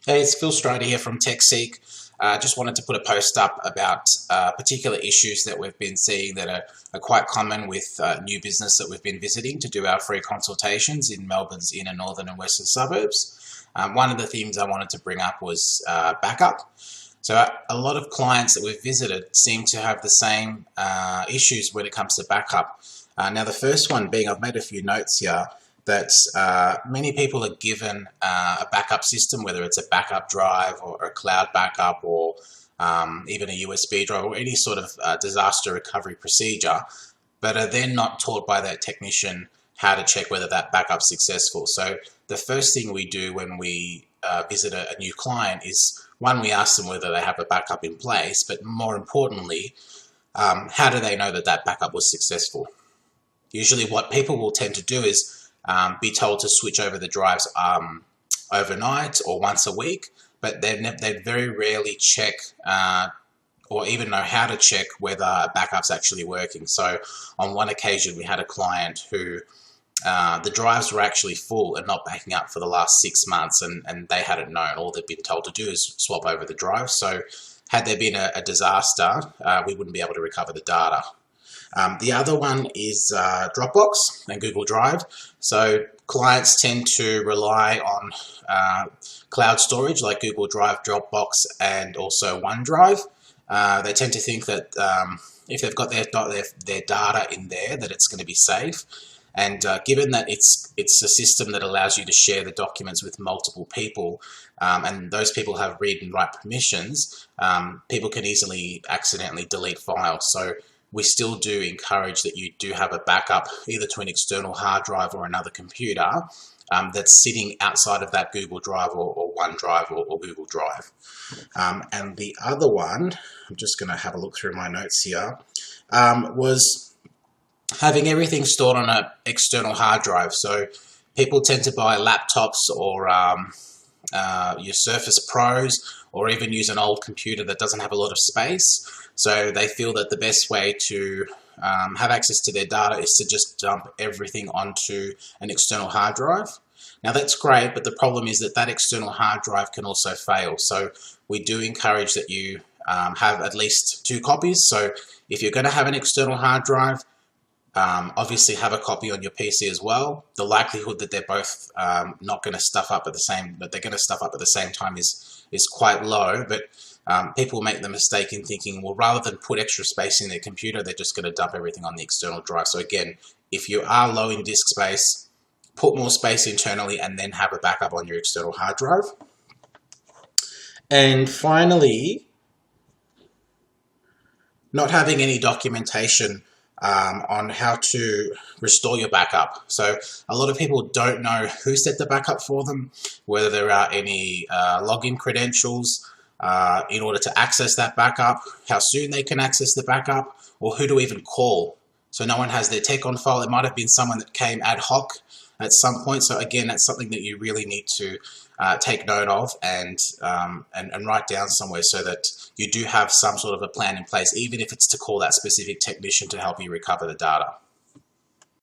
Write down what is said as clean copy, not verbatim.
Hey, it's Phil Strider here from TechSeek. Just wanted to put a post up about particular issues that we've been seeing that are quite common with new business that we've been visiting to do our free consultations in Melbourne's inner northern and western suburbs. One of the things I wanted to bring up was backup. So a lot of clients that we've visited seem to have the same issues when it comes to backup. Now the first one being, I've made a few notes here, that many people are given a backup system, whether it's a backup drive or a cloud backup or even a USB drive or any sort of disaster recovery procedure, but are then not taught by that technician how to check whether that backup's successful. So the first thing we do when we visit a new client is, one, we ask them whether they have a backup in place, but more importantly, how do they know that that backup was successful? Usually what people will tend to do is be told to switch over the drives overnight or once a week, but they very rarely check or even know how to check whether a backup's actually working. So on one occasion we had a client who the drives were actually full and not backing up for the last 6 months, and they hadn't known. All they'd been told to do is swap over the drive. So had there been a disaster, we wouldn't be able to recover the data. The other one is Dropbox and Google Drive. So clients tend to rely on cloud storage like Google Drive, Dropbox, and also OneDrive. They tend to think that if they've got their data in there, that it's going to be safe. And given that it's a system that allows you to share the documents with multiple people, and those people have read and write permissions, people can easily accidentally delete files. So we still do encourage that you do have a backup either to an external hard drive or another computer that's sitting outside of that Google Drive or OneDrive or Google Drive. And the other one, I'm just going to have a look through my notes here, was having everything stored on an external hard drive. So people tend to buy laptops or your Surface Pros, or even use an old computer that doesn't have a lot of space. So they feel that the best way to have access to their data is to just dump everything onto an external hard drive. Now that's great, but the problem is that that external hard drive can also fail. So we do encourage that you have at least 2 copies. So if you're going to have an external hard drive, obviously have a copy on your PC as well. The likelihood that they're both not going to stuff up at the same time is quite low, but people make the mistake in thinking, well, rather than put extra space in their computer, they're just going to dump everything on the external drive. So again, if you are low in disk space, put more space internally and then have a backup on your external hard drive. And finally, not having any documentation on how to restore your backup. So a lot of people don't know who set the backup for them, whether there are any login credentials in order to access that backup, how soon they can access the backup, or who to even call. So no one has their tech on file. It might have been someone that came ad hoc at some point. So again, that's something that you really need to take note of and write down somewhere so that you do have some sort of a plan in place, even if it's to call that specific technician to help you recover the data.